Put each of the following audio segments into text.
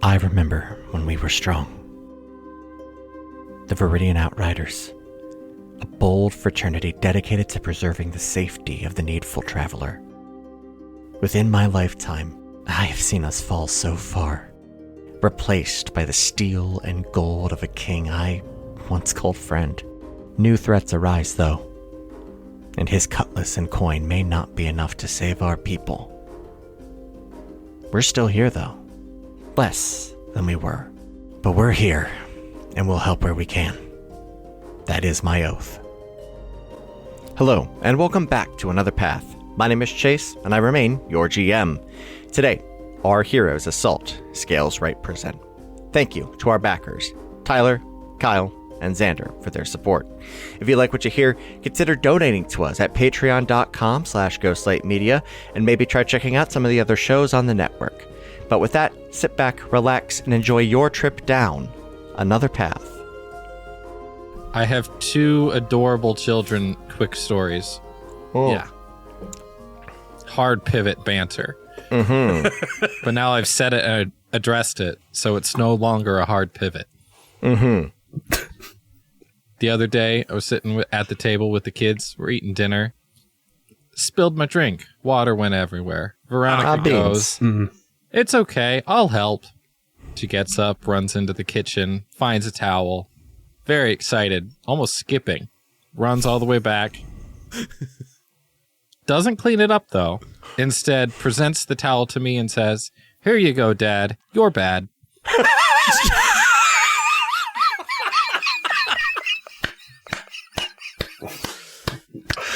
I remember when we were strong. The Viridian Outriders, a bold fraternity dedicated to preserving the safety of the needful traveler. Within my lifetime, I have seen us fall so far, replaced by the steel and gold of a king I once called friend. New threats arise, though, and his cutlass and coin may not be enough to save our people. We're still here, though. Less than we were. But we're here, and we'll help where we can. That is my oath. Hello, and welcome back to Another Path. My name is Chase, and I remain your GM. Today, our heroes Assault, Scales Right present. Thank you to our backers, Tyler, Kyle, and Xander for their support. If you like what you hear, consider donating to us at patreon.com/ghostlightmedia, and maybe try checking out some of the other shows on the network. But with that, sit back, relax, and enjoy your trip down another path. I have two adorable children quick stories. Oh. Yeah. Hard pivot banter. Mm-hmm. But now I've said it and addressed it, so it's no longer a hard pivot. Mm-hmm. The other day, I was sitting at the table with the kids. We're eating dinner. Spilled my drink. Water went everywhere. Veronica goes, "It's okay. I'll help." She gets up, runs into the kitchen, finds a towel. Very excited, almost skipping. Runs all the way back. Doesn't clean it up, though. Instead, presents the towel to me and says, "Here you go, Dad. You're bad."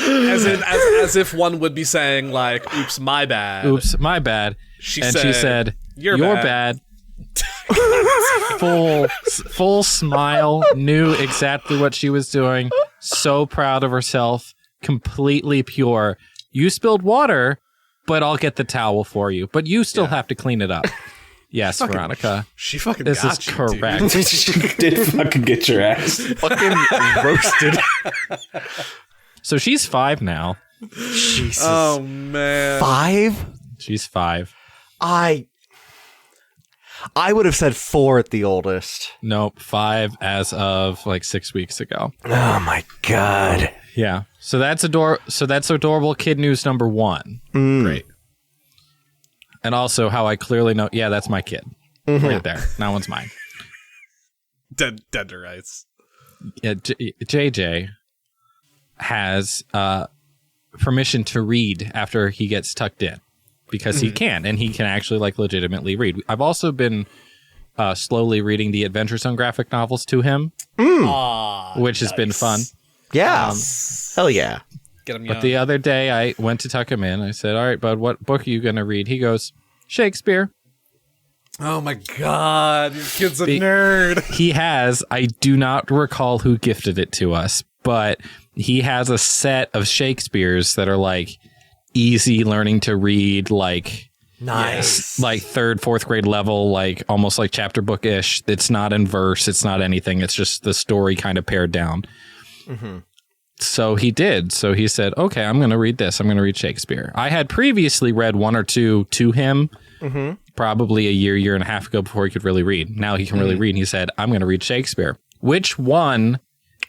As if one would be saying, like, "Oops, my bad." Oops, my bad. She said, "You're bad." Full smile, knew exactly what she was doing. So proud of herself, completely pure. "You spilled water, but I'll get the towel for you. But you still have to clean it up." Yes, Veronica. She fucking this got is you, correct. dude. She did fucking get your ass. Fucking roasted. So she's 5 now. Jesus. Oh, man. 5? She's 5. I would have said 4 at the oldest. Nope, 5 as of like 6 weeks ago. Oh my god. Yeah. So that's adorable kid news number 1. Great. And also how I clearly know, yeah, that's my kid. Right there. That one's mine. Dead to rights. Yeah, JJ has permission to read after he gets tucked in because he can, and he can actually like legitimately read. I've also been slowly reading the Adventure Zone graphic novels to him, which has been fun. Yeah. Hell yeah. Get him But young. the other day I went to tuck him in. I said, "All right, bud, what book are you going to read?" He goes, "Shakespeare." Oh my god, your kid's a nerd. He has, I do not recall who gifted it to us, but he has a set of Shakespeare's that are like easy learning to read, like Nice. like 3rd, 4th grade level, like almost like chapter book-ish. It's not in verse. It's not anything. It's just the story kind of pared down. So he did. So he said, "Okay, I'm going to read this. I'm going to read Shakespeare." I had previously read 1 or 2 to him, probably a year and a half ago before he could really read. Now he can really read. And he said, "I'm going to read Shakespeare." Which one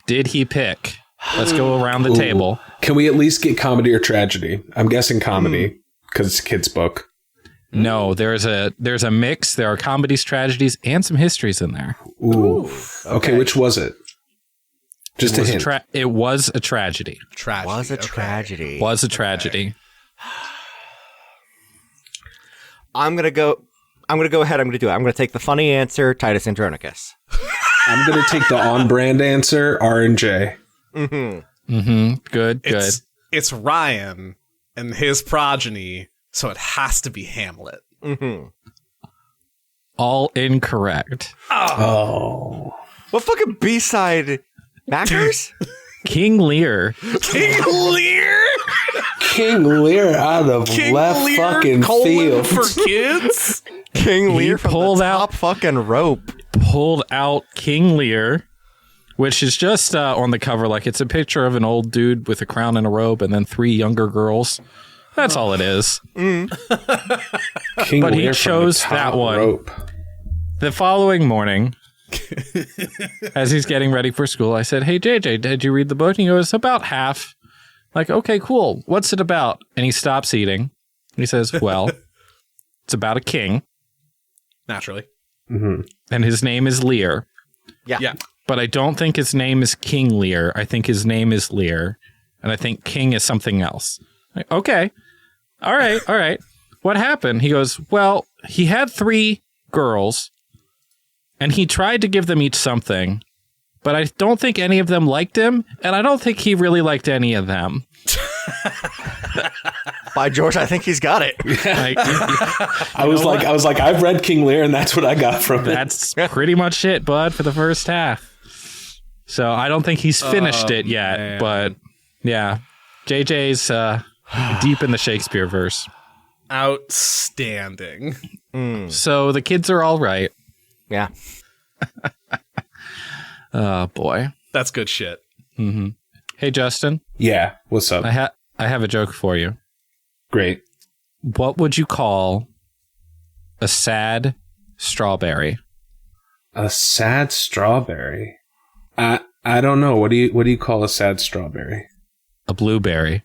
did he pick? Let's go around the table. Can we at least get comedy or tragedy? I'm guessing comedy because it's a kid's book. No, there's a mix. There are comedies, tragedies, and some histories in there. Ooh. Okay, which was it? Just a hint. It was a tragedy. Tragedy. Was a tragedy. Was a tragedy. I'm gonna go ahead. I'm gonna do it. I'm gonna take the funny answer, Titus Andronicus. I'm going to take the on-brand answer, R&J. Good. It's Ryan and his progeny, so it has to be Hamlet. All incorrect. Oh. What fucking B-side? Backers? King Lear. King Lear? King Lear out of left Lear, fucking colon field. for kids? King Lear from pulled the out- top fucking rope. Pulled out King Lear, which is just on the cover. Like it's a picture of an old dude with a crown and a robe and then 3 younger girls. That's all it is. King But he Lear from chose the top that one. rope. The following morning, as he's getting ready for school, I said, "Hey, JJ, did you read the book?" And he goes, "About half." Like, okay, cool. What's it about? And he stops eating. He says, "Well, it's about a king, Naturally. and his name is Lear. Yeah. But I don't think his name is King Lear. I think his name is Lear, and I think king is something else." Like, okay. All right. What happened? He goes, "Well, he had 3 girls, and he tried to give them each something, but I don't think any of them liked him, and I don't think he really liked any of them." By George, I think he's got it. Like, I was like, I've read King Lear, and that's what I got from it. that's pretty much it, bud, for the first half. So I don't think he's finished it yet, man. but yeah, JJ's deep in the Shakespeare verse. Outstanding. So the kids are all right. Yeah. Oh boy. That's good shit. Hey Justin, Yeah. What's up? I have a joke for you. Great. What would you call a sad strawberry? A sad strawberry. I don't know. What do you call a sad strawberry? A blueberry.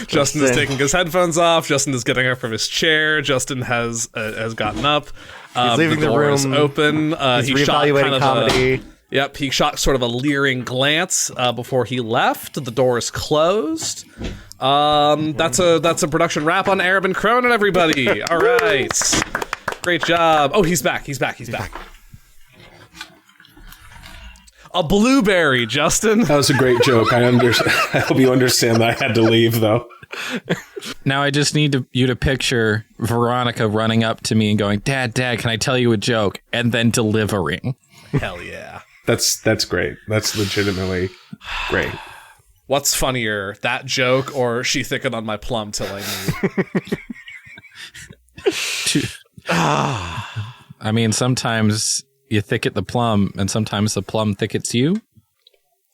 Justin is taking his headphones off. Justin is getting up from his chair. Justin has gotten up. He's leaving the door is room. open. He's He shot reevaluating kind of comedy. Yep, he shot sort of a leering glance before he left. The door is closed. That's a production wrap on Arab and Cronin, everybody. All right. Great job. Oh, he's back. He's back. A blueberry, Justin. That was a great joke. I hope you understand that I had to leave, though. Now I just need you to picture Veronica running up to me and going, Dad, can I tell you a joke? And then delivering. Hell yeah. That's great. That's legitimately great. What's funnier, that joke or she thickened on my plum till I knew? I mean, sometimes you thicket the plum and sometimes the plum thickets you.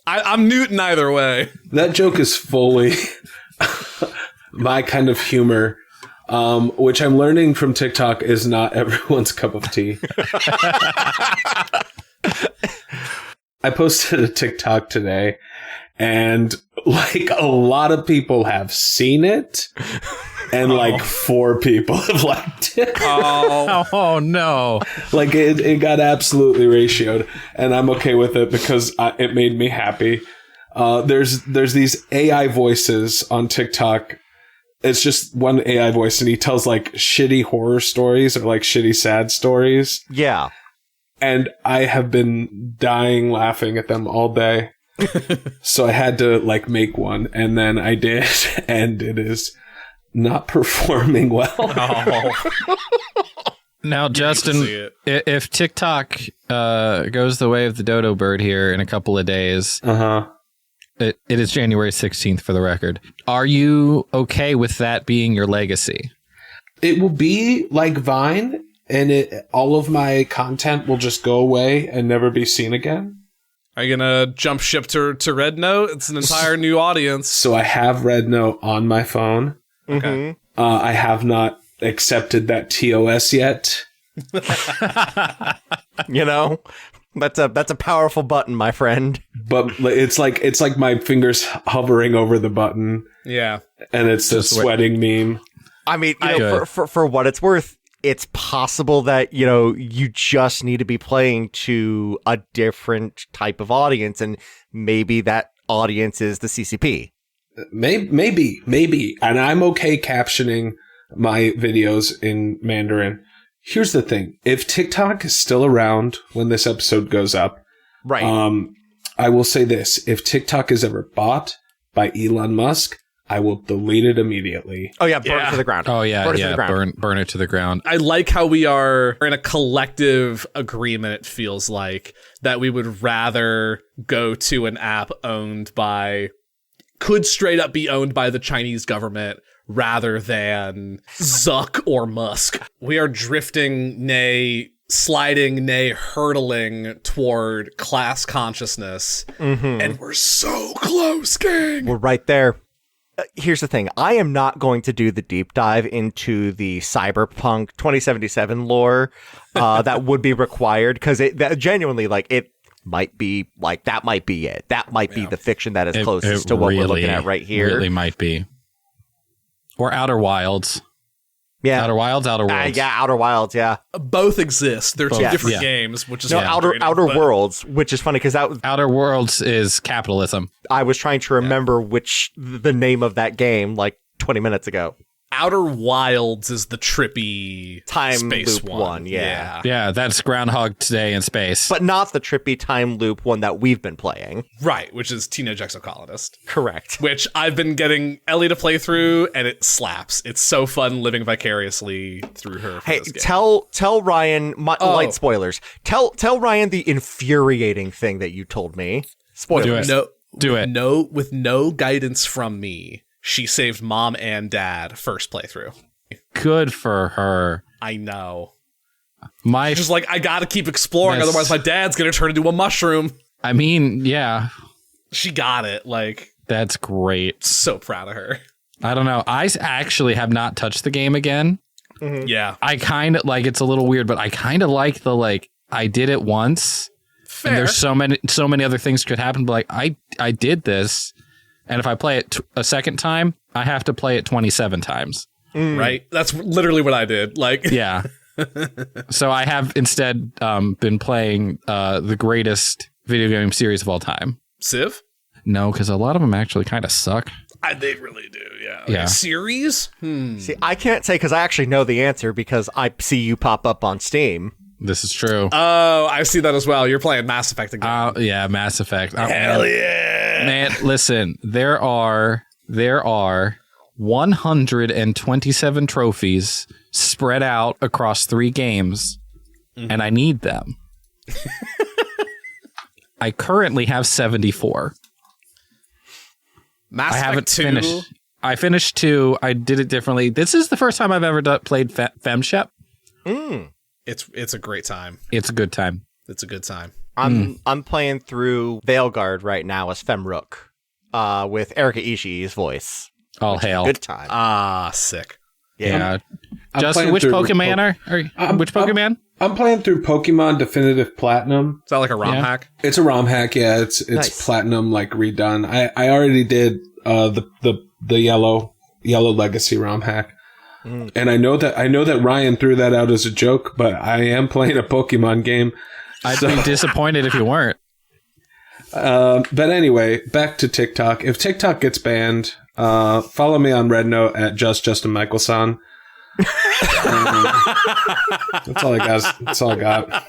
I'm Newton either way. That joke is fully my kind of humor, which I'm learning from TikTok is not everyone's cup of tea. I posted a TikTok today, and like a lot of people have seen it, and like 4 people have liked it. Oh no. Like it got absolutely ratioed, and I'm okay with it because it made me happy. There's these AI voices on TikTok. It's just one AI voice, and he tells like shitty horror stories or like shitty sad stories. Yeah. And I have been dying laughing at them all day. So I had to like make one, and then I did, and it is not performing well. Now, Justin, if TikTok goes the way of the dodo bird here in a couple of days, it is January 16th for the record. Are you okay with that being your legacy? It will be like Vine, and all of my content will just go away and never be seen again. Are you gonna jump ship to Red Note? It's an entire new audience. So I have Red Note on my phone. Okay. I have not accepted that TOS yet. You know, that's a powerful button, my friend. But it's like my fingers hovering over the button, Yeah. and it's a sweating meme. I mean, you know, for what it's worth, it's possible that, you know, you just need to be playing to a different type of audience, and maybe that audience is the CCP. Maybe. And I'm okay captioning my videos in Mandarin. Here's the thing. If TikTok is still around when this episode goes up, Right. I will say this. If TikTok is ever bought by Elon Musk, I will delete it immediately. Oh, yeah, burn it to the ground. Oh, yeah, burn it to the ground. burn it to the ground. I like how we are in a collective agreement, it feels like, that we would rather go to an app could straight up be owned by the Chinese government rather than Zuck or Musk. We are drifting, sliding, hurtling toward class consciousness. And we're so close, gang. We're right there. here's the thing. I am not going to do the deep dive into the Cyberpunk 2077 lore that would be required, because that genuinely, like, it might be like, that might be it. That might be the fiction that is closest to what we're looking at right here. Really might be. Or Outer Wilds. Yeah. Outer Wilds, Outer Worlds. Yeah, Outer Wilds, yeah. Both exist. They're two different games, which is Outer Worlds, which is funny because Outer Worlds is capitalism. I was trying to remember the name of that game like 20 minutes ago. Outer Wilds is the trippy time space loop one. Yeah. Yeah, that's Groundhog Day in space. But not the trippy time loop one that we've been playing. Right, which is Teenage Exocolonist. Correct. Which I've been getting Ellie to play through, and it slaps. It's so fun living vicariously through her. Hey, tell Ryan, light spoilers. Tell Ryan the infuriating thing that you told me. Spoilers. Do it. With no guidance from me, she saved mom and dad first playthrough. Good for her. I know. Just like, I gotta keep exploring, otherwise my dad's gonna turn into a mushroom. I mean, yeah. She got it. Like, that's great. So proud of her. I don't know. I actually have not touched the game again. Mm-hmm. Yeah. I kind of like, it's a little weird, but I kind of like the, like, I did it once. Fair. And there's so many other things could happen, but like, I did this. And if I play it a second time, I have to play it 27 times. Right? That's literally what I did. Like, yeah. So I have instead been playing the greatest video game series of all time. Civ? No, because a lot of them actually kind of suck. They really do, yeah. Yeah. Series? See, I can't say because I actually know the answer because I see you pop up on Steam. This is true. Oh, I see that as well. You're playing Mass Effect again. Yeah, Mass Effect. Hell yeah. Man, listen, there are 127 trophies spread out across 3 games, and I need them. I currently have 74. Mass Effect I haven't 2. finished. I finished 2. I did it differently. This is the first time I've ever played FemShep. It's a great time. It's a good time. It's a good time. I'm playing through Veilguard right now as Femrook, with Erika Ishii's voice. All hail. Good time. Ah, sick. Yeah. Justin, which Pokemon which Pokemon? I'm playing through Pokemon Definitive Platinum. Is that like a ROM hack? It's a ROM hack, yeah. It's Nice. Platinum, like, redone. I already did the yellow Legacy ROM hack. And I know that Ryan threw that out as a joke, but I am playing a Pokemon game. I'd be disappointed if you weren't. But anyway, back to TikTok. If TikTok gets banned, follow me on Rednote at Justin Michaelson. That's all I got. That's all I got.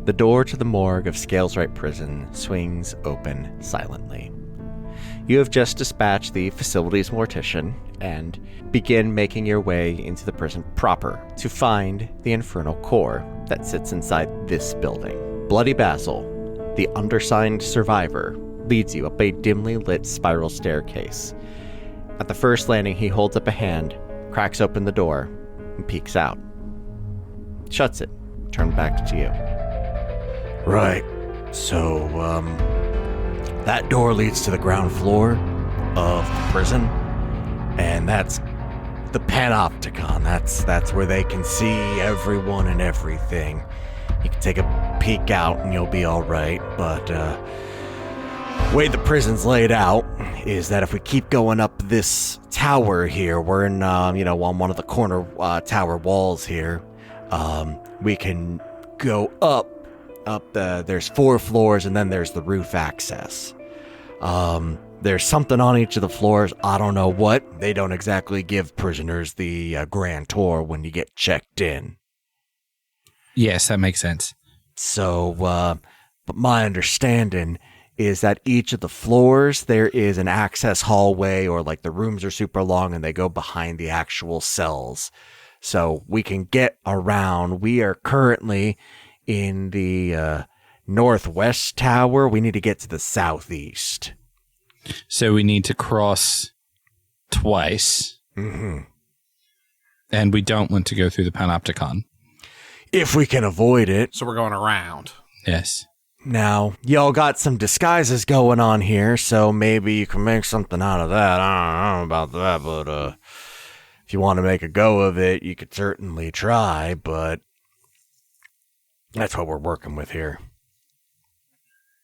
The door to the morgue of Scaleswright Prison swings open silently. You have just dispatched the facility's mortician and begin making your way into the prison proper to find the infernal core that sits inside this building. Bloody Basil, the undersigned survivor, leads you up a dimly lit spiral staircase. At the first landing, he holds up a hand, cracks open the door, and peeks out. Shuts it, turned back to you. Right, so, that door leads to the ground floor of the prison, and that's the Panopticon. That's where they can see everyone and everything. You can take a peek out and you'll be all right, but the way the prison's laid out is that if we keep going up this tower here, we're in, on one of the corner tower walls here, we can go up there's 4 floors, and then there's the roof access. There's something on each of the floors. I don't know what. They don't exactly give prisoners the grand tour when you get checked in. Yes, that makes sense. So, but my understanding is that each of the floors, there is an access hallway, or like the rooms are super long and they go behind the actual cells. So we can get around. We are currently in the northwest tower. We need to get to the southeast. So we need to cross twice. Mm-hmm. And we don't want to go through the Panopticon. If we can avoid it. So we're going around. Yes. Now, y'all got some disguises going on here, so maybe you can make something out of that. I don't know about that, but if you want to make a go of it, you could certainly try, but that's what we're working with here.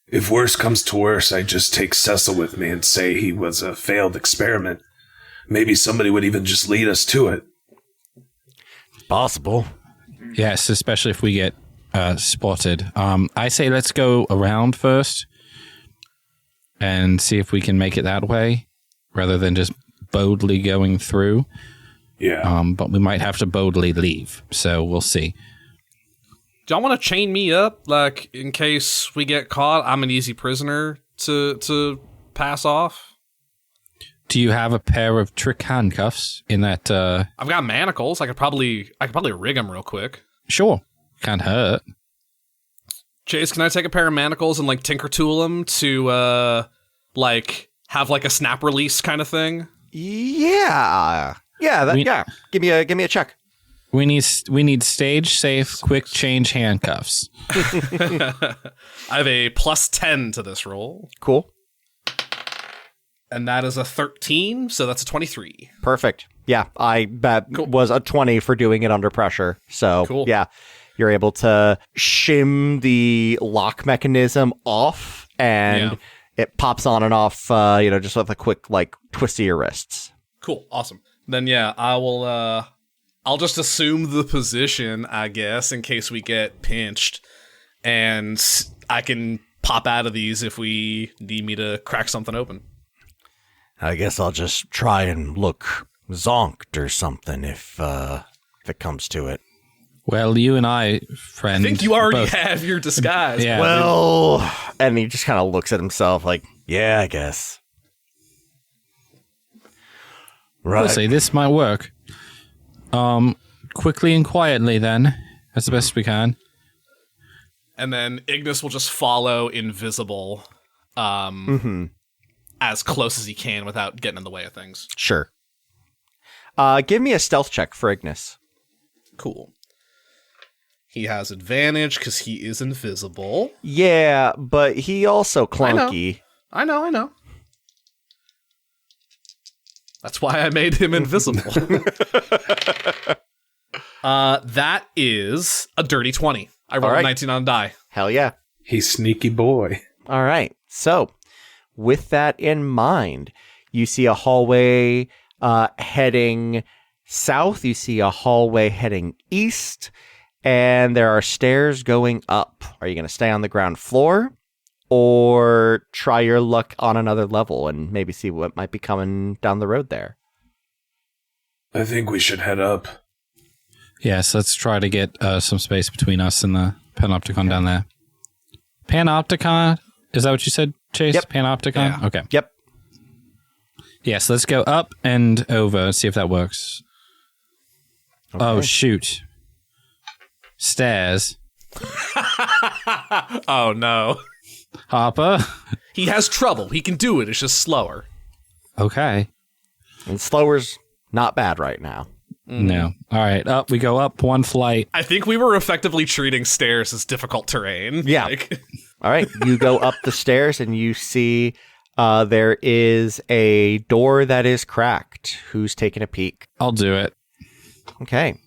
If worse comes to worse, I just take Cecil with me and say he was a failed experiment. Maybe somebody would even just lead us to it. It's possible. Yes, especially if we get spotted. I say let's go around first and see if we can make it that way rather than just boldly going through. Yeah. But we might have to boldly leave, so we'll see. Do y'all want to chain me up, like, in case we get caught? I'm an easy prisoner to pass off. Do you have a pair of trick handcuffs in that? I've got manacles. I could probably rig them real quick. Sure. Can't hurt. Chase, can I take a pair of manacles and, like, tinker tool them to, like, have, like, a snap release kind of thing? Yeah. Yeah. Give me a check. We need stage safe quick change handcuffs. I have a +10 to this roll. Cool. And that is a 13, so that's a 23. Perfect. Yeah, I bet was a 20 for doing it under pressure. So, cool. Yeah, you're able to shim the lock mechanism off, and it pops on and off, just with a quick, like, twist of your wrists. Cool. Awesome. Then, yeah, I'll just assume the position, I guess, in case we get pinched, and I can pop out of these if we need me to crack something open. I guess I'll just try and look zonked or something if it comes to it. Well, you and I, friend. I think you already have your disguise. Yeah. Well, and he just kind of looks at himself like, yeah, I guess. Right. We'll see. This might work. Quickly and quietly, then, as the best we can. And then Ignis will just follow invisible, as close as he can without getting in the way of things. Sure. Give me a stealth check for Ignis. Cool. He has advantage because he is invisible. Yeah, but he also clunky. I know. That's why I made him invisible. That is a dirty 20. I rolled a 19 on a die. Hell yeah. He's sneaky boy. All right. So, with that in mind, you see a hallway heading south. You see a hallway heading east. And there are stairs going up. Are you going to stay on the ground floor? Or try your luck on another level and maybe see what might be coming down the road there? I think we should head up. Yes, let's try to get some space between us and the Panopticon down there. Panopticon? Is that what you said, Chase? Yep. Panopticon? Yeah. Okay. Yep. Yes, let's go up and over, see if that works. Okay. Oh, shoot. Stairs. Oh, no. Harper? He has trouble. He can do it. It's just slower. Okay. And slower's not bad right now. No. All right. Up. We go up one flight. I think we were effectively treating stairs as difficult terrain. Yeah. All right. You go up the stairs and you see there is a door that is cracked. Who's taking a peek? I'll do it. Okay.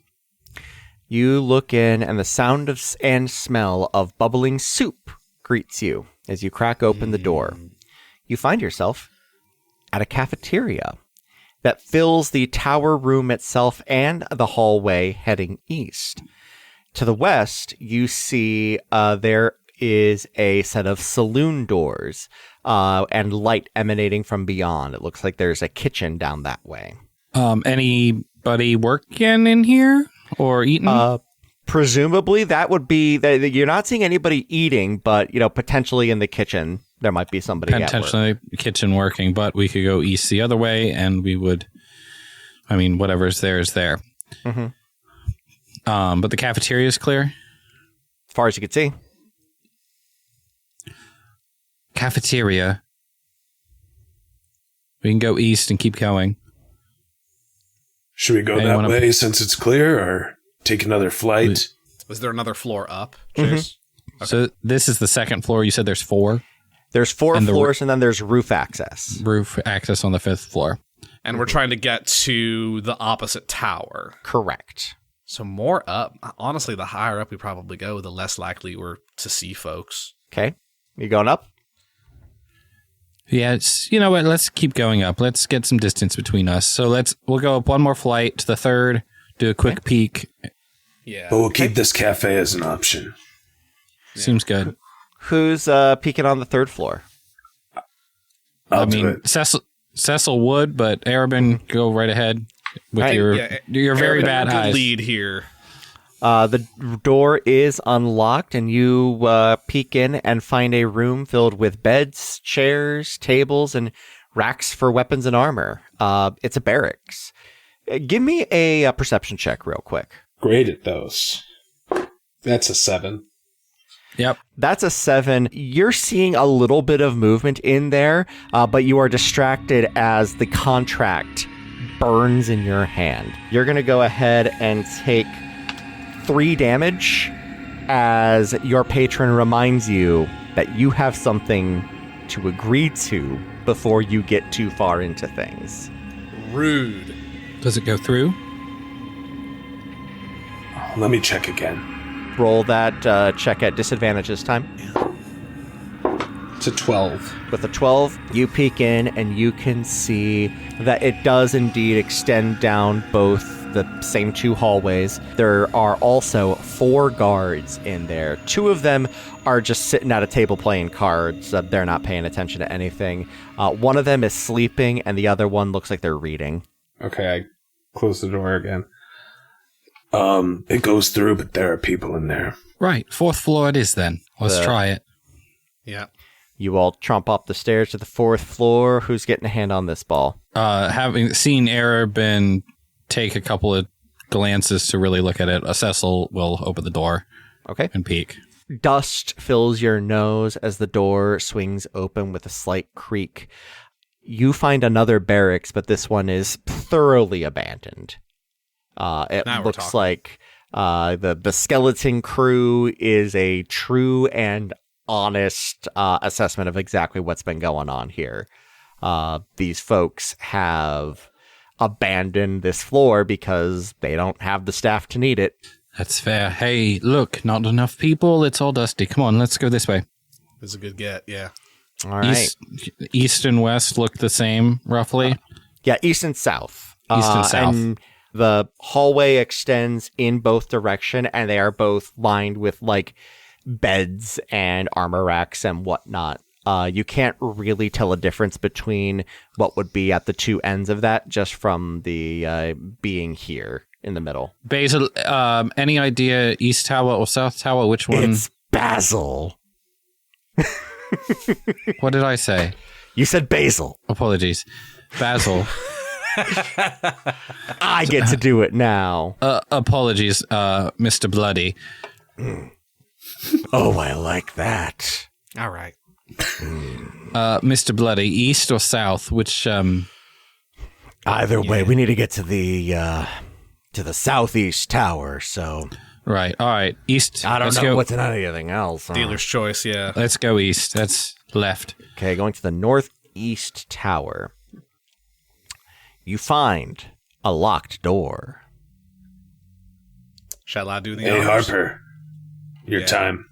You look in and the sound of and smell of bubbling soup greets you as you crack open the door. You find yourself at a cafeteria that fills the tower room itself and the hallway heading east. To the west, you see there is a set of saloon doors and light emanating from beyond. It looks like there's a kitchen down that way. Anybody working in here or eating? Presumably that would be you're not seeing anybody eating, but potentially in the kitchen there might be somebody potentially at work. Kitchen working, but we could go east the other way and we would, whatever's there is there. Mm-hmm. But the cafeteria is clear as far as you can see. Cafeteria. We can go east and keep going. Should we go that way since it's clear, or take another flight? Was there another floor up, Chase? So this is the second floor. You said there's 4? There's 4 floors, and then there's roof access. Roof access on the 5th floor. And we're trying to get to the opposite tower. Correct. So more up. Honestly, the higher up we probably go, the less likely we're to see folks. Okay. You going up? Yeah, you know what? Let's keep going up. Let's get some distance between us. So we'll go up one more flight to the 3rd, do a quick peek. Yeah. But we'll keep this cafe as an option. Seems good. Who's peeking on the 3rd floor? I'll do it. Cecil would, but Arabin, go right ahead with your very bad eyes. Lead here. The door is unlocked, and you peek in and find a room filled with beds, chairs, tables, and racks for weapons and armor. It's a barracks. Give me a perception check real quick. Great at those. That's a 7. Yep. That's a 7. You're seeing a little bit of movement in there, but you are distracted as the contract burns in your hand. You're going to go ahead and take 3 damage as your patron reminds you that you have something to agree to before you get too far into things. Rude. Does it go through? Let me check again. Roll that check at disadvantage this time. It's a 12. With a 12, you peek in and you can see that it does indeed extend down both the same 2 hallways. There are also 4 guards in there. 2 of them are just sitting at a table playing cards. They're not paying attention to anything. One of them is sleeping and the other one looks like they're reading. Okay, I close the door again. It goes through, but there are people in there. Right. 4th floor it is then. Let's try it. Yeah. You all tromp up the stairs to the 4th floor. Who's getting a hand on this ball? Having seen Arabin take a couple of glances to really look at it, Cecil will open the door. Okay. And peek. Dust fills your nose as the door swings open with a slight creak. You find another barracks, but this one is thoroughly abandoned. It looks like the skeleton crew is a true and honest assessment of exactly what's been going on here. These folks have abandoned this floor because they don't have the staff to need it. That's fair. Hey, look, not enough people. It's all dusty. Come on, let's go this way. It's a good get, yeah. All right. East and west look the same, roughly? Yeah, east and south. East and south. And the hallway extends in both direction, and they are both lined with, like, beds and armor racks and whatnot. You can't really tell a difference between what would be at the 2 ends of that just from the being here in the middle. Basil, any idea East Tower or South Tower? Which one? It's Basil. What did I say? You said Basil. Apologies. Basil. I get to do it now. Apologies, Mr. Bloody. Oh, I like that. All right. Mr. Bloody, east or south? Which, Either way, we need to get to the southeast tower, so... Right, all right, east. I don't know what's in anything else. Dealer's choice, yeah. Let's go east. That's left. Okay, going to the northeast tower. You find a locked door. Shall I do the Hey, honors? Harper. Your time.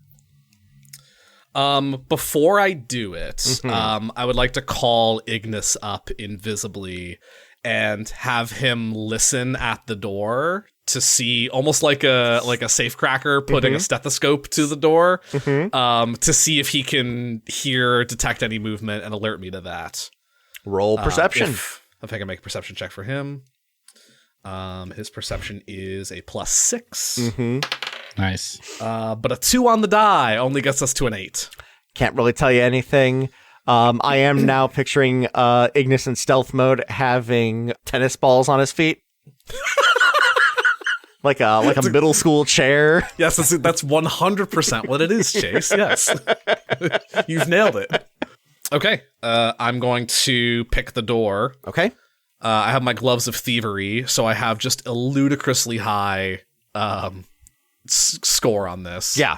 Before I do it, I would like to call Ignis up invisibly and have him listen at the door to see, almost like a safecracker putting a stethoscope to the door, to see if he can hear, detect any movement, and alert me to that. Roll perception. If I can make a perception check for him. His perception is a +6. Nice. But a 2 on the die only gets us to an 8. Can't really tell you anything. I am now picturing Ignis in stealth mode having tennis balls on his feet. like a middle school chair. Yes, that's 100% what it is, Chase. Yes. You've nailed it. Okay. I'm going to pick the door. Okay. I have my gloves of thievery, so I have just a ludicrously high score on this. Yeah.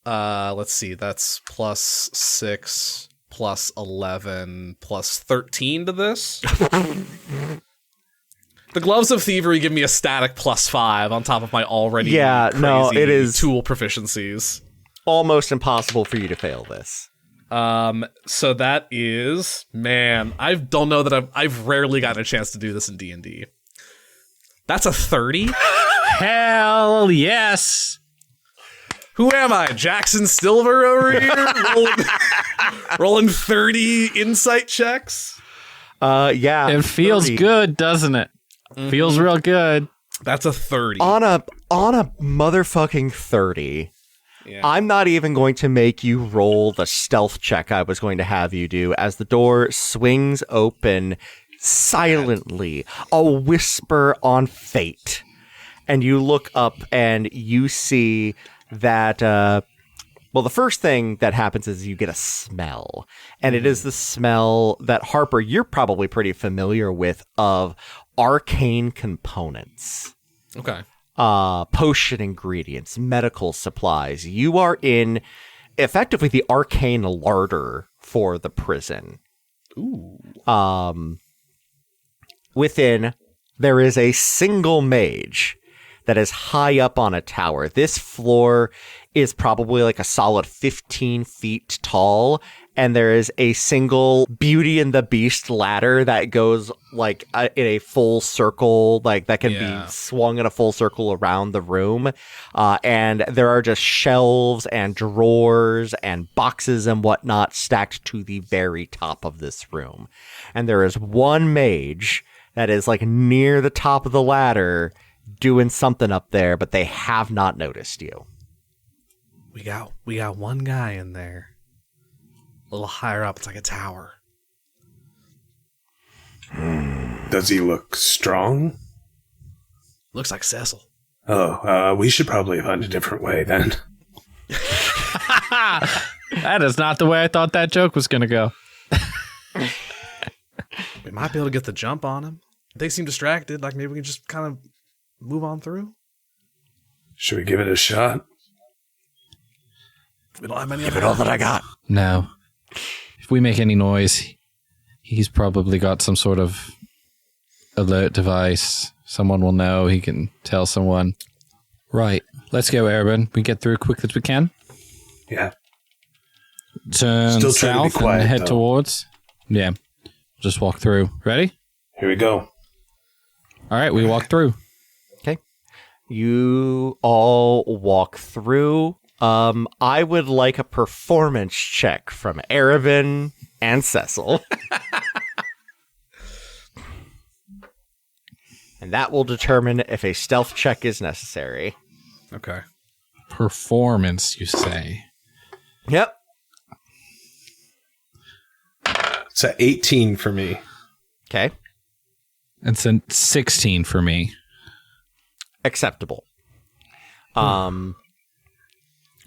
Let's see. That's plus 6, plus 11, plus 13 to this. The Gloves of Thievery give me a static plus 5 on top of my already crazy it is tool proficiencies. Almost impossible for you to fail this. So that is, man, I don't know that I've rarely gotten a chance to do this in D&D. That's a 30. Hell yes. Who am I? Jackson Silver over here? rolling 30 insight checks? Yeah. It feels 30. good, doesn't it? Feels real good. That's a 30. On a motherfucking 30. Yeah. I'm not even going to make you roll the stealth check I was going to have you do as the door swings open silently, a whisper on fate. And you look up and you see that, well, the first thing that happens is you get a smell. And it is the smell that, Harper, you're probably pretty familiar with, of arcane components. Okay. Potion ingredients, medical supplies. You are in effectively the arcane larder for the prison. Ooh. Within, there is a single mage that is high up on a tower. This floor is probably like a solid 15 feet tall, and there is a single Beauty and the Beast ladder that goes like in a full circle, like that can be swung in a full circle around the room. And there are just shelves and drawers and boxes and whatnot stacked to the very top of this room. And there is one mage that is like near the top of the ladder doing something up there, but they have not noticed you. We got one guy in there. A little higher up, it's like a tower. Does he look strong? Looks like Cecil. Oh, we should probably find a different way then. That is not the way I thought that joke was going to go. We might be able to get the jump on him. They seem distracted. Like maybe we can just kind of move on through. Should we give it a shot? We don't have many. Give it all that I got. No. If we make any noise, he's probably got some sort of alert device. Someone will know. He can tell someone. Right. Let's go, Erebin. We get through as quick as we can. Yeah. Turn Still trying to be south quiet, and head though. towards. Yeah. Just walk through. Ready? Here we go. All right. We walk through. Okay. You all walk through. I would like a performance check from Erebin and Cecil. And that will determine if a stealth check is necessary. Okay. Performance, you say? Yep. It's a 18 for me. Okay. It's a 16 for me. Acceptable.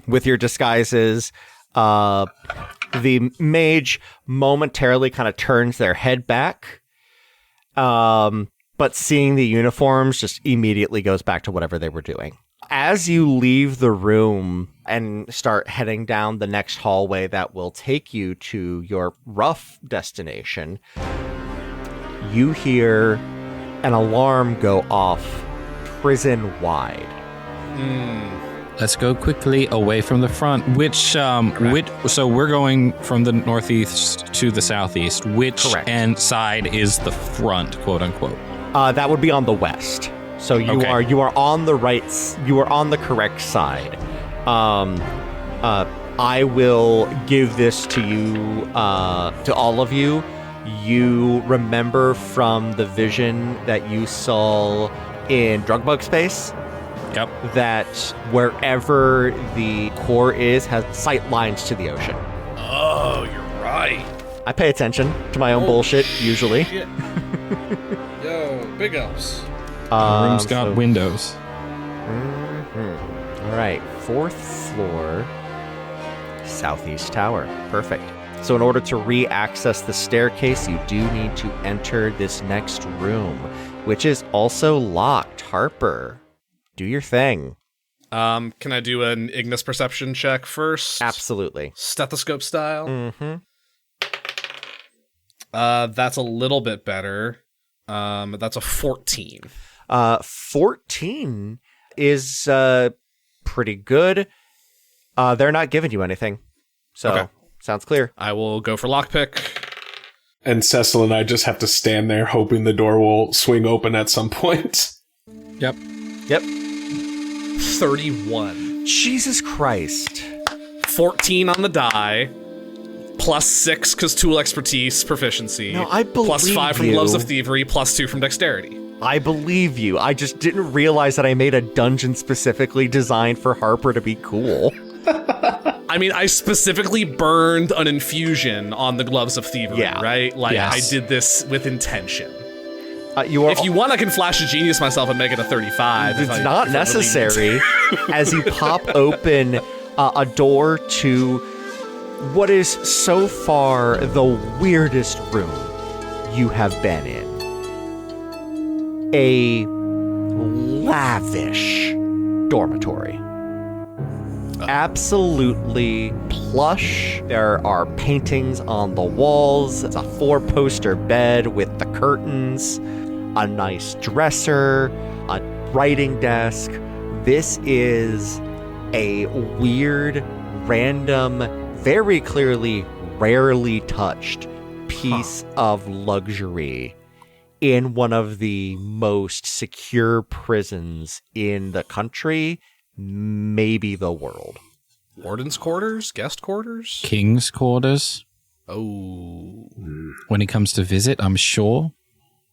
With your disguises, the mage momentarily kind of turns their head back, but seeing the uniforms just immediately goes back to whatever they were doing. As you leave the room and start heading down the next hallway that will take you to your rough destination, you hear an alarm go off prison-wide. Let's go quickly away from the front. So we're going from the northeast to the southeast. Which Correct. end side is the front, quote unquote? That would be on the west. So you are on the you are on the correct side. I will give this to you, to all of you. You remember from the vision that you saw in Drugbug Space? Yep. That wherever the core is has sight lines to the ocean. Oh, you're right. I pay attention to my own bullshit, usually. Shit. Yo, big ups. The room's got windows. All right, 4th floor, southeast tower. Perfect. So in order to re-access the staircase, you do need to enter this next room, which is also locked. Harper, do your thing. Can I do an Ignis perception check first? Absolutely. Stethoscope style? Mm-hmm. That's a little bit better. That's a 14. 14 is pretty good. They're not giving you anything. So, Okay. Sounds clear. I will go for lockpick. And Cecil and I just have to stand there hoping the door will swing open at some point. Yep. 31. Jesus Christ. 14 on the die. Plus 6 because tool expertise proficiency. No, I believe Plus 5 from you. gloves of thievery. Plus 2 from dexterity. I believe you. I just didn't realize that I made a dungeon specifically designed for Harper to be cool. I mean, I specifically burned an infusion on the gloves of thievery, Yeah. right? Like, Yes. I did this with intention. You are. If you want, I can flash a genius myself and make it a 35. It's not necessary. As you pop open a door to what is so far the weirdest room you have been in. A lavish dormitory. Absolutely plush. There are paintings on the walls. It's a 4-poster bed with the curtains, a nice dresser, a writing desk. This is a weird, random, very clearly rarely touched piece of luxury in one of the most secure prisons in the country, maybe the world. Warden's quarters? Guest quarters? King's quarters. Oh, When he comes to visit, I'm sure.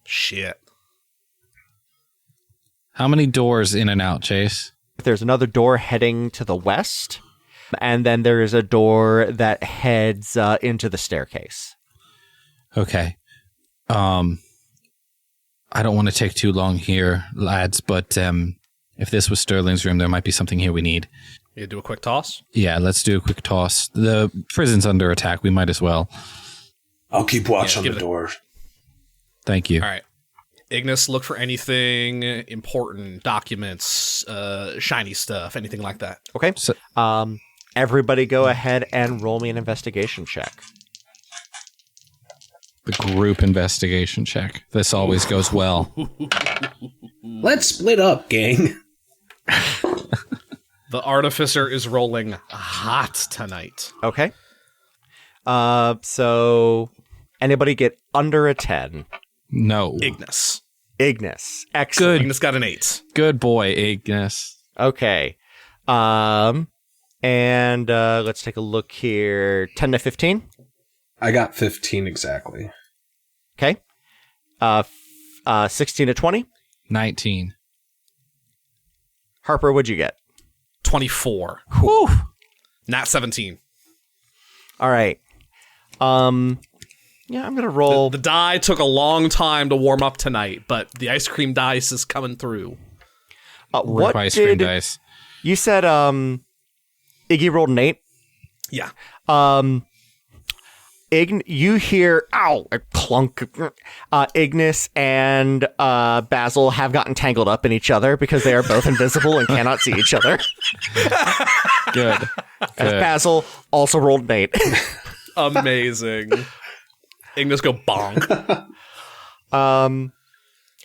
shit. How many doors in and out, Chase? There's another door heading to the west, and then there is a door that heads into the staircase. Okay. I don't want to take too long here, lads, but if this was Sterling's room, there might be something here we need. You do a quick toss? Yeah, let's do a quick toss. The prison's under attack. We might as well. I'll keep watch Yeah, on give the it a- door. Thank you. All right. Ignis, look for anything important, documents, shiny stuff, anything like that. Okay. So- Everybody go ahead and roll me an investigation check. The group investigation check. This always goes well. Let's split up, gang. The artificer is rolling hot tonight. Okay. So anybody get under a 10? No. Ignis. Ignis. Excellent. Ignis got an 8. Good boy, Ignis. Okay. And let's take a look here. 10 to 15. I got 15 exactly. Okay. 16 to 20. 19. Harper, what'd you get? 24. Whew. Nat 17. All right. Yeah, I'm gonna roll. The die took a long time to warm up tonight, but the ice cream dice is coming through. What Ice cream did dice. you said? Iggy rolled an 8. Yeah. You hear a clunk. Ignis and Basil have gotten tangled up in each other because they are both invisible and cannot see each other. Good. As Good. Basil also rolled an 8. Amazing. Ignis go bonk.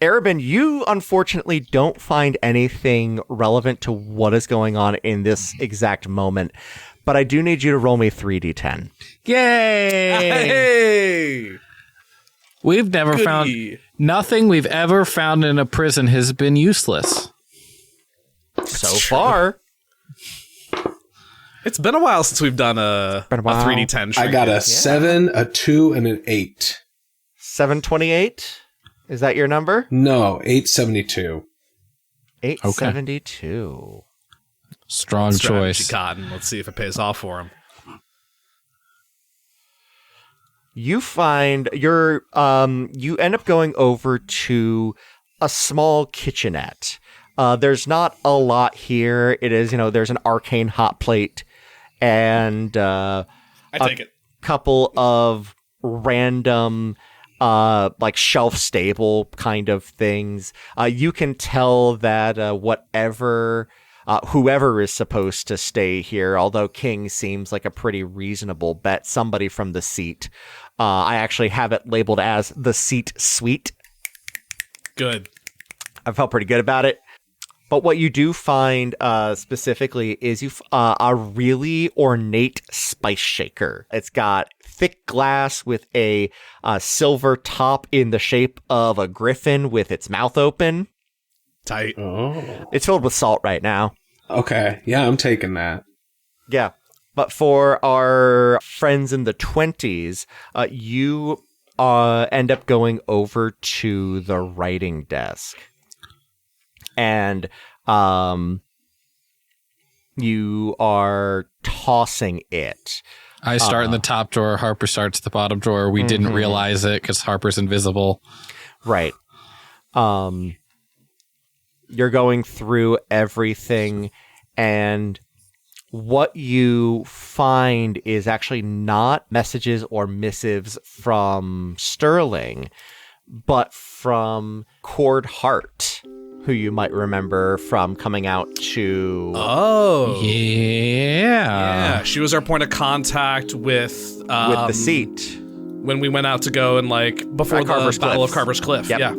Arabin, you unfortunately don't find anything relevant to what is going on in this exact moment, but I do need you to roll me 3d10. Yay! Hey! We've never Goody. found nothing we've ever found in a prison has been useless. So far, It's been a while since we've done a Been a while. 3d10 I got a trinket. 7, a 2, and an 8. 728. Is that your number? No, 872. 872. Strong Strategy choice. Cotton. Let's see if it pays off for him. You find you end up going over to a small kitchenette. There's not a lot here. It is, there's an arcane hot plate and I take it. couple of random like shelf stable kind of things. You can tell that whatever whoever is supposed to stay here, although King seems like a pretty reasonable bet, somebody from the seat. I actually have it labeled as the seat suite. Good. I felt pretty good about it. But what you do find specifically is a really ornate spice shaker. It's got thick glass with a silver top in the shape of a griffin with its mouth open. Tight. Oh. It's filled with salt right now. Okay. Yeah, I'm taking that. Yeah. But for our friends in the 20s, you end up going over to the writing desk. And you are tossing it. I start in the top drawer. Harper starts at the bottom drawer. We didn't realize it because Harper's invisible. Right. You're going through everything, and what you find is actually not messages or missives from Sterling, but from Cord Hart, who you might remember from coming out to... Oh. Yeah. She was our point of contact with the seat. When we went out to go and, before the Battle of Carver's Cliff. Yep. Yeah.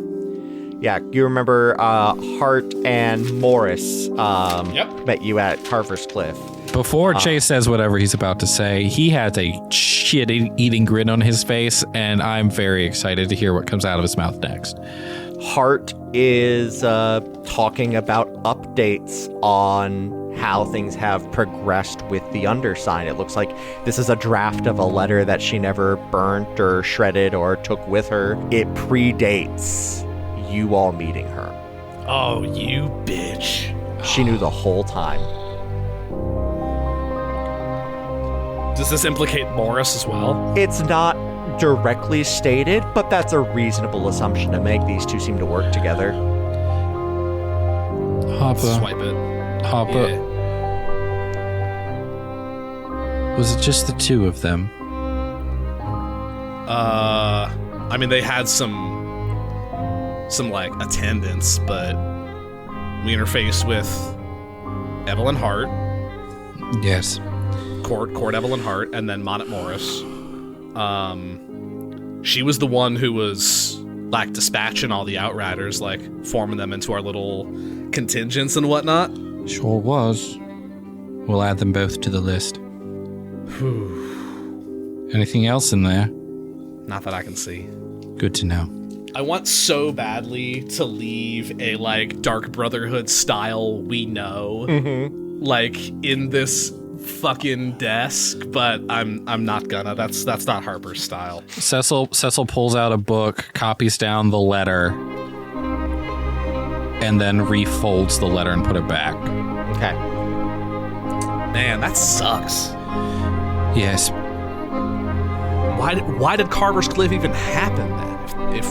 Yeah, you remember Hart and Morris met you at Carver's Cliff. Before Chase says whatever he's about to say, he has a shit-eating grin on his face, and I'm very excited to hear what comes out of his mouth next. Hart is talking about updates on how things have progressed with the undersigned. It looks like this is a draft of a letter that she never burnt or shredded or took with her. It predates you all meeting her. Oh, you bitch. She knew the whole time. Does this implicate Morris as well? It's not directly stated, but that's a reasonable assumption to make. These two seem to work together. Harper. Swipe it. Harper. Yeah. Was it just the two of them? I mean, they had some attendance, but we interfaced with Evelyn Hart. Yes. Cord Evelyn Hart, and then Monet Morris. She was the one who was dispatching all the Outriders, forming them into our little contingents and whatnot. Sure was. We'll add them both to the list. Anything else in there? Not that I can see. Good to know. I want so badly to leave a Dark Brotherhood style we know in this fucking desk, but I'm not gonna. That's not Harper's style. Cecil pulls out a book, copies down the letter, and then refolds the letter and put it back. Okay. Man, that sucks. Yes. Why did Carver's Cliff even happen then? If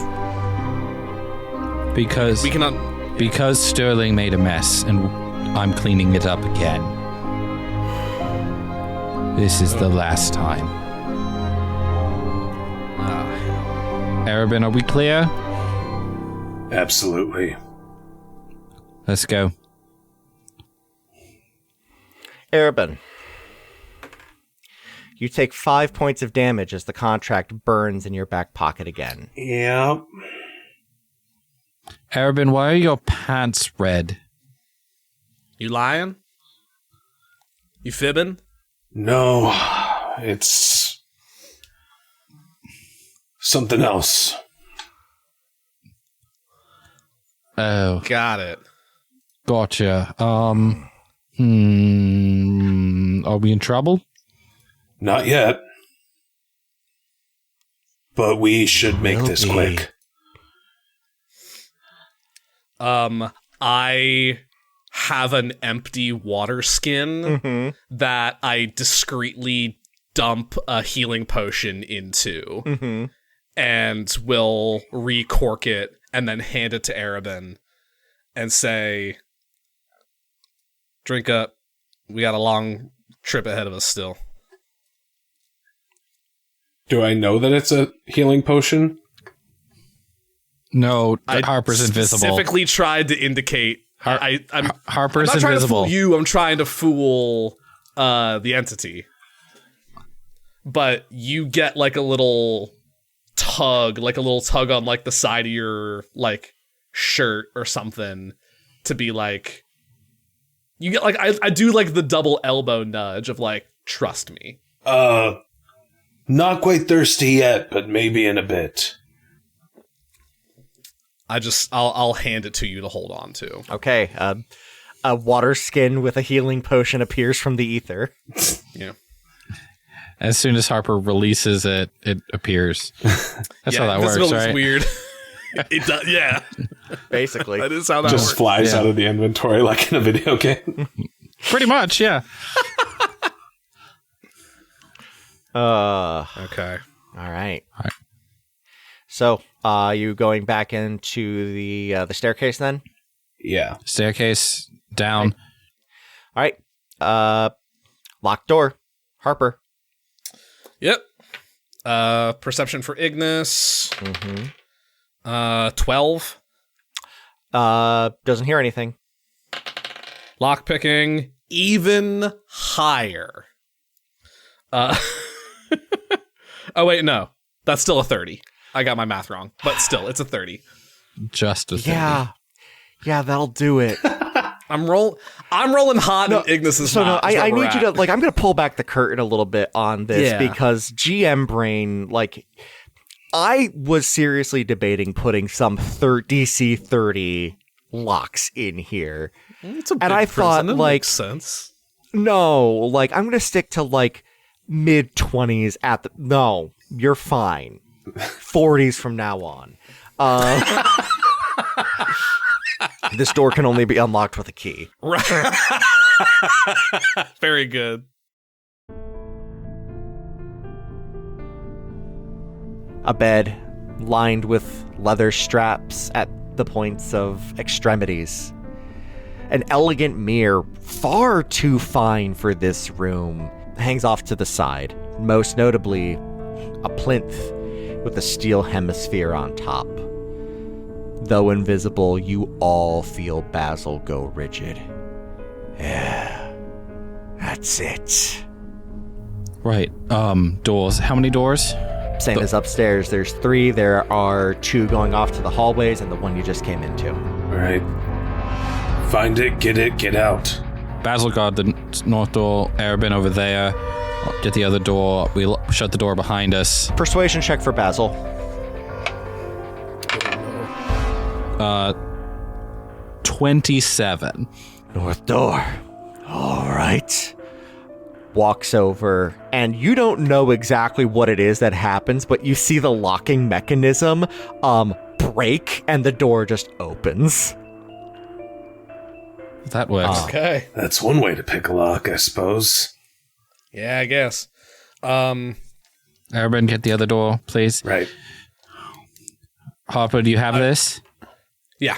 because we cannot. Because Sterling made a mess, and I'm cleaning it up again. This is the last time. Arabin, are we clear? Absolutely. Let's go. Arabin, you take 5 points of damage as the contract burns in your back pocket again. Yeah. Arabin, why are your pants red? You lying? You fibbing? No, it's something else. Oh, Got it. gotcha. Are we in trouble? Not yet. But we should make this quick. I have an empty water skin that I discreetly dump a healing potion into and will recork it and then hand it to Arabin and say, drink up. We got a long trip ahead of us still. Do I know that it's a healing potion? No, Harper's invisible. Specifically tried to indicate Harper's I'm not trying invisible. to fool you. I'm trying to fool the entity. But you get like a little tug on like the side of your like shirt or something to be like, you get like, I do like the double elbow nudge of like, trust me. Not quite thirsty yet, but maybe in a bit. I'll hand it to you to hold on to. Okay. A water skin with a healing potion appears from the ether. Yeah. As soon as Harper releases it, it appears. That's how that works, right? Weird. It does, yeah. Basically. That is how that Just works. flies out of the inventory like in a video game. Pretty much, yeah. Okay. All right. So, you going back into the staircase then? Yeah. Staircase down. All right. Locked door. Harper. Yep. Perception for Ignis. Mm-hmm. 12. Doesn't hear anything. Lockpicking even higher. Oh wait, no. That's still a 30. I got my math wrong, but still, it's a 30. Just a 30. Yeah, that'll do it. I'm rolling hot, and Ignis is So not. no, I need you to I'm going to pull back the curtain a little bit on this because GM brain, I was seriously debating putting some DC 30 locks in here, It's a big and I prison. thought It makes sense. no, I'm going to stick to mid 20s at the. No, you're fine. 40s from now on. This door can only be unlocked with a key. Right. Very good. A bed lined with leather straps at the points of extremities. An elegant mirror, far too fine for this room, hangs off to the side. Most notably, a plinth with a steel hemisphere on top. Though invisible, you all feel Basil go rigid. Yeah, that's it. Right. Doors. How many doors? Same as upstairs. There's 3. There are 2 going off to the hallways and the one you just came into. All right. Find it, get out. Basil guard the north door. Arabin over there. Get the other door. We shut the door behind us. Persuasion check for Basil. 27. North door. All right. Walks over, and you don't know exactly what it is that happens, but you see the locking mechanism break, and the door just opens. That works. Okay. That's one way to pick a lock, I suppose. Yeah, I guess. Arabin, get the other door, please. Right. Harper, do you have this? Yeah.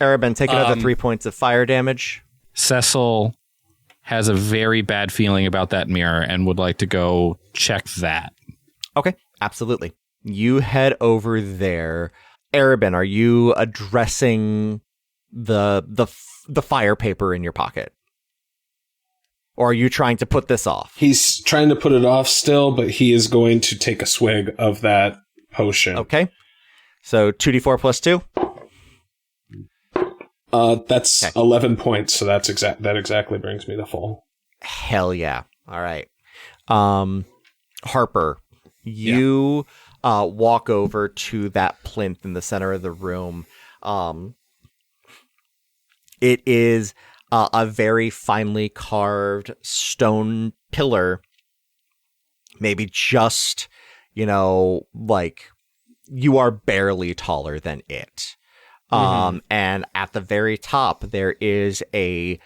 Arabin, take another 3 points of fire damage. Cecil has a very bad feeling about that mirror and would like to go check that. Okay, absolutely. You head over there. Arabin, are you addressing the fire paper in your pocket? Or are you trying to put this off? He's trying to put it off still, but he is going to take a swig of that potion. Okay. So 2d4 plus 2? That's okay. 11 points, so that exactly brings me to full. Hell yeah. All right. Harper, you walk over to that plinth in the center of the room. It is a very finely carved stone pillar, maybe just, you are barely taller than it. And at the very top, there is a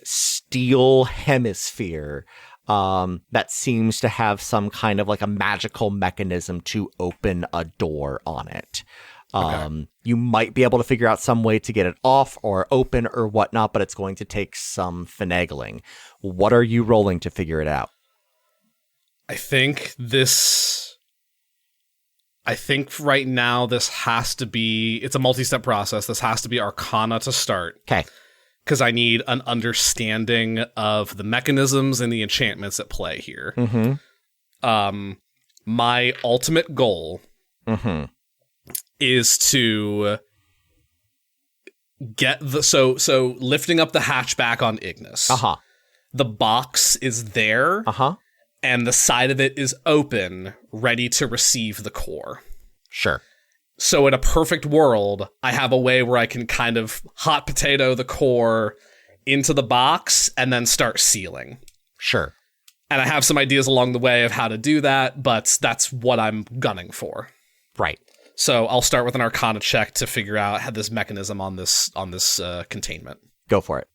steel hemisphere that seems to have some kind of a magical mechanism to open a door on it. You might be able to figure out some way to get it off or open or whatnot, but it's going to take some finagling. What are you rolling to figure it out? I think I think right now this has to be, it's a multi-step process. This has to be Arcana to start. Okay. Because I need an understanding of the mechanisms and the enchantments at play here. My ultimate goal is to get the so lifting up the hatchback on Ignis. The box is there. And the side of it is open, ready to receive the core. Sure. So in a perfect world, I have a way where I can kind of hot potato the core into the box and then start sealing. Sure. And I have some ideas along the way of how to do that, but that's what I'm gunning for. Right. So I'll start with an Arcana check to figure out how this mechanism on this containment. Go for it.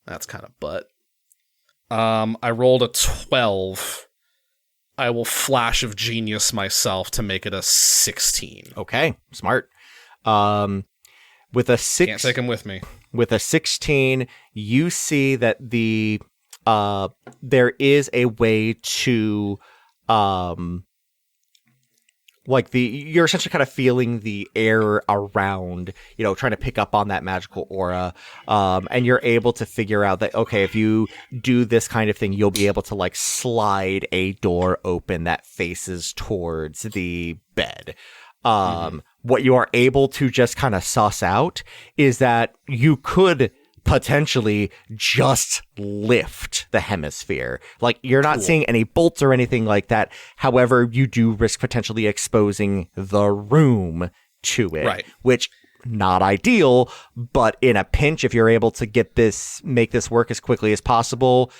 That's kind of butt. I rolled a 12. I will Flash of Genius myself to make it a 16. Okay, smart. With a Can't take him with me. With a 16, you see that there is a way to you're essentially kind of feeling the air around, trying to pick up on that magical aura. And you're able to figure out that, okay, if you do this kind of thing, you'll be able to slide a door open that faces towards the bed. What you are able to just kind of suss out is that you could potentially just lift the hemisphere. You're not seeing any bolts or anything like that. However, you do risk potentially exposing the room to it, right? Which not ideal, but in a pinch, if you're able to make this work as quickly as possible,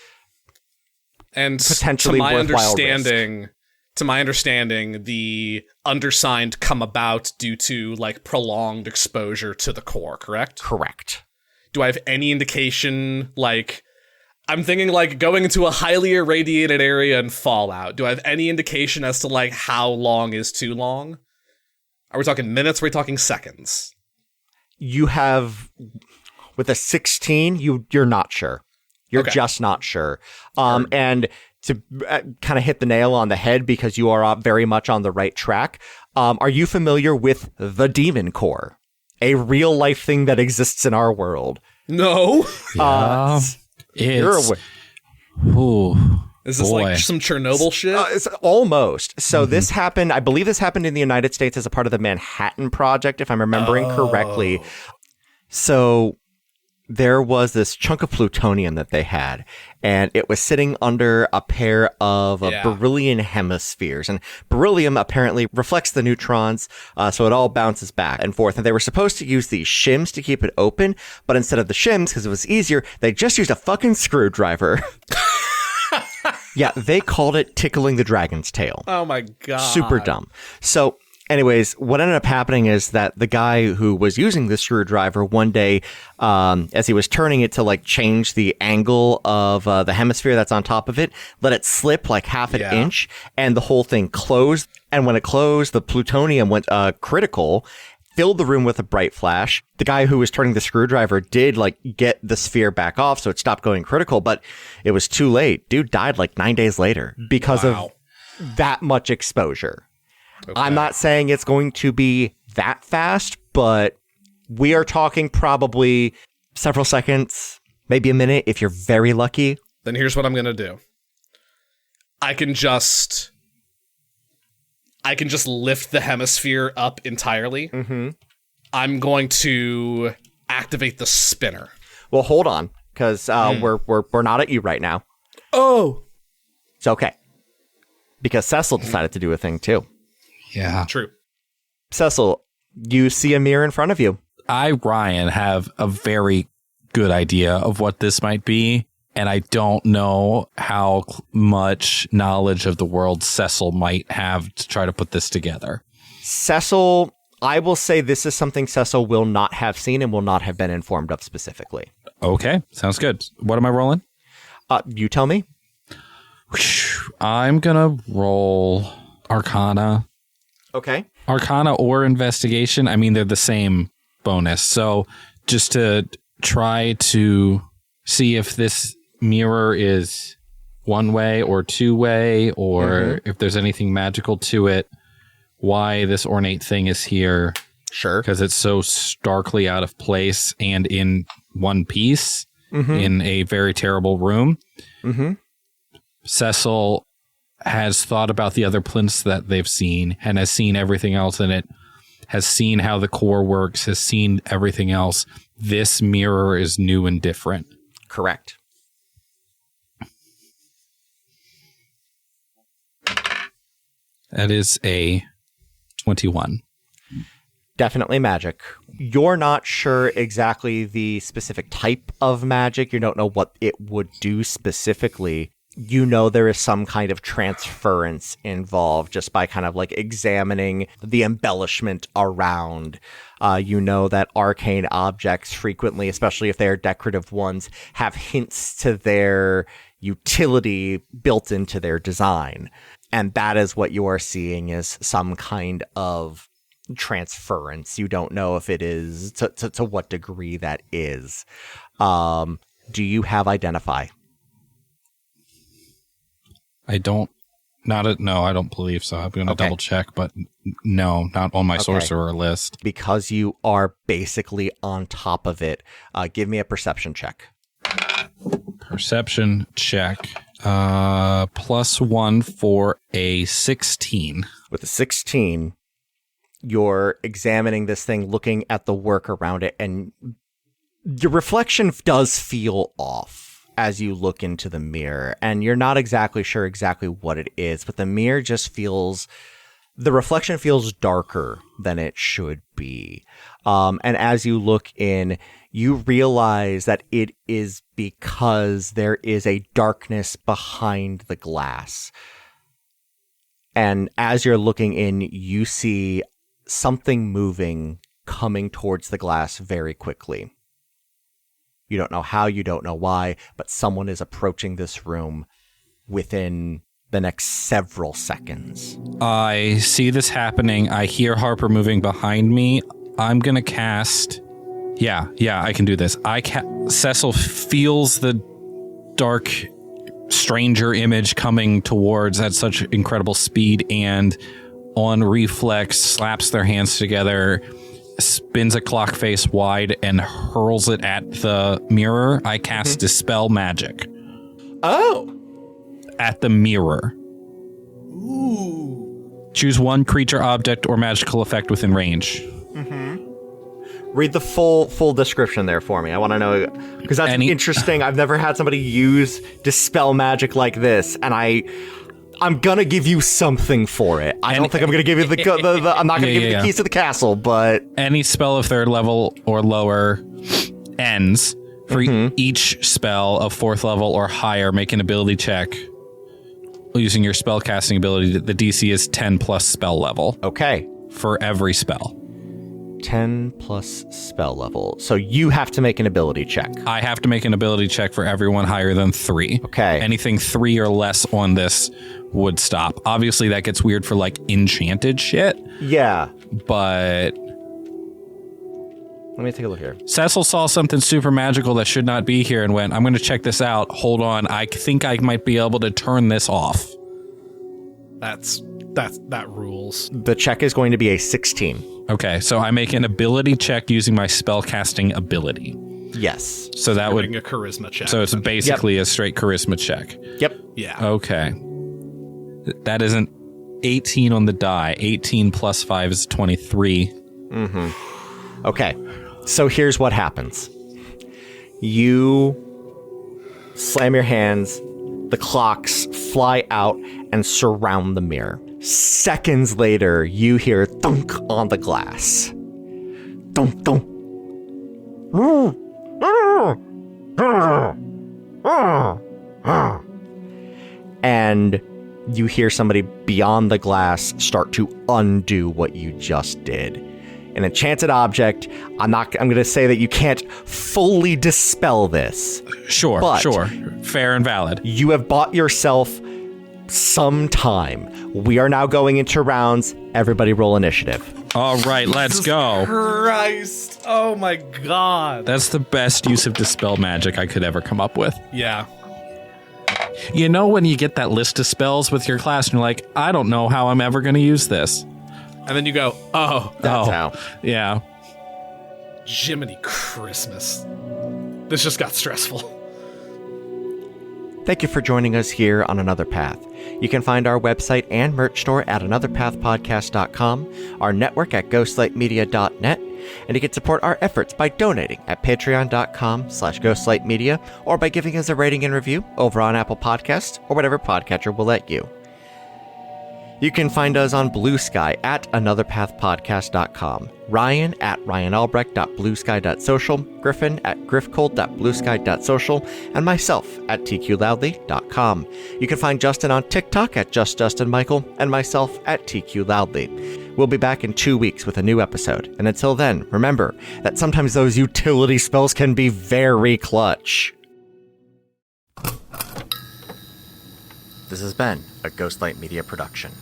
and potentially to my worthwhile understanding, risk. To my understanding, the undersigned come about due to prolonged exposure to the core, correct? Correct. Do I have any indication, I'm thinking going into a highly irradiated area in Fallout. Do I have any indication as to how long is too long? Are we talking minutes? Or are we talking seconds? You have, with a 16, you're not sure. You're just not sure. And to kind of hit the nail on the head, because you are very much on the right track, are you familiar with the Demon Core? A real life thing that exists in our world. No. You're aware. Is this some Chernobyl shit? It's almost. So this happened, I believe this happened in the United States as a part of the Manhattan Project, if I'm remembering correctly. So there was this chunk of plutonium that they had, and it was sitting under a pair of beryllium hemispheres. And beryllium apparently reflects the neutrons, so it all bounces back and forth. And they were supposed to use these shims to keep it open, but instead of the shims, because it was easier, they just used a fucking screwdriver. Yeah, they called it tickling the dragon's tail. Oh my god. Super dumb. So anyways, what ended up happening is that the guy who was using the screwdriver one day, as he was turning it to change the angle of the hemisphere that's on top of it, let it slip half an inch, and the whole thing closed. And when it closed, the plutonium went critical, filled the room with a bright flash. The guy who was turning the screwdriver did get the sphere back off, so it stopped going critical, but it was too late. Dude died 9 days later because of that much exposure. Okay. I'm not saying it's going to be that fast, but we are talking probably several seconds, maybe a minute if you're very lucky. Then here's what I'm going to do. I can just lift the hemisphere up entirely. I'm going to activate the spinner. Well, hold on, because we're not at you right now. Oh. It's okay. Because Cecil decided to do a thing too. Yeah. True. Cecil, you see a mirror in front of you. I, Ryan, have a very good idea of what this might be, and I don't know how much knowledge of the world Cecil might have to try to put this together. Cecil, I will say this is something Cecil will not have seen and will not have been informed of specifically. Okay, sounds good. What am I rolling? You tell me. I'm going to roll Arcana. Okay. Arcana or Investigation. I mean, they're the same bonus. So just to try to see if this mirror is one way or two way, or if there's anything magical to it, why this ornate thing is here. Sure. Because it's so starkly out of place and in one piece in a very terrible room. Cecil has thought about the other plinths that they've seen and has seen everything else in it, has seen how the core works, has seen everything else. This mirror is new and different. Correct. That is a 21. Definitely magic. You're not sure exactly the specific type of magic. You don't know what it would do specifically. You know there is some kind of transference involved just by kind of like examining the embellishment around. You know that arcane objects frequently, especially if they're decorative ones, have hints to their utility built into their design. And that is what you are seeing is some kind of transference. You don't know if it is to what degree that is. Do you have identify? I don't believe so. I'm going to double check, but no, not on my sorcerer list. Because you are basically on top of it, give me a perception check. Perception check. +1 for a 16. With a 16, you're examining this thing, looking at the work around it, and your reflection does feel off as you look into the mirror, and you're not exactly sure exactly what it is, but the mirror just the reflection feels darker than it should be. And as you look in, you realize that it is because there is a darkness behind the glass. And as you're looking in, you see something moving, coming towards the glass very quickly. You don't know how, you don't know why, but someone is approaching this room within the next several seconds. I see this happening. I hear Harper moving behind me. I'm going to cast... Yeah, I can do this. Cecil feels the dark stranger image coming towards at such incredible speed, and on reflex slaps their hands together, spins a clock face wide, and hurls it at the mirror. I cast Dispel Magic. Oh! At the mirror. Ooh. Choose one creature, object, or magical effect within range. Read the full description there for me. I want to know, because that's interesting. I've never had somebody use Dispel Magic like this, and I'm gonna give you something for it. I don't think I'm gonna give you the I'm not gonna give you the keys to the castle, but any spell of 3rd level or lower ends. For each spell of 4th level or higher, make an ability check using your spellcasting ability. The DC is 10 plus spell level. Okay. For every spell. 10 plus spell level. So you have to make an ability check. I have to make an ability check for everyone higher than 3. Okay. Anything 3 or less on this would stop. Obviously, that gets weird for like enchanted shit. Yeah. But let me take a look here. Cecil saw something super magical that should not be here and went, I'm going to check this out. Hold on. I think I might be able to turn this off. That rules. The check is going to be a 16. Okay, so I make an ability check using my spellcasting ability. Yes. So that would a charisma check. So it's basically a straight charisma check. Yep. Yeah. Okay. That is an 18 on the die. 18 plus 5 is 23. Okay. So here's what happens. You slam your hands, the clocks fly out and surround the mirror. Seconds later, you hear thunk on the glass. Thunk, thunk. And you hear somebody beyond the glass start to undo what you just did. An enchanted object. I'm going to say that you can't fully dispel this. Sure. Fair and valid. You have bought yourself some time. We are now going into rounds. Everybody roll initiative. All right, let's go. Christ. Oh my god. That's the best use of Dispel Magic I could ever come up with. Yeah. You know when you get that list of spells with your class and you're like, I don't know how I'm ever going to use this. And then you go, That's how. Yeah. Jiminy Christmas. This just got stressful. Thank you for joining us here on Another Path. You can find our website and merch store at anotherpathpodcast.com, our network at ghostlightmedia.net, and you can support our efforts by donating at patreon.com/ghostlightmedia or by giving us a rating and review over on Apple Podcasts or whatever podcatcher will let you. You can find us on Blue Sky at anotherpathpodcast.com, Ryan at ryanalbrecht.bluesky.social, Griffin at griffcold.bluesky.social, and myself at tqloudly.com. You can find Justin on TikTok at justjustinmichael, and myself at tqloudly. We'll be back in 2 weeks with a new episode, and until then, remember that sometimes those utility spells can be very clutch. This has been a Ghostlight Media production.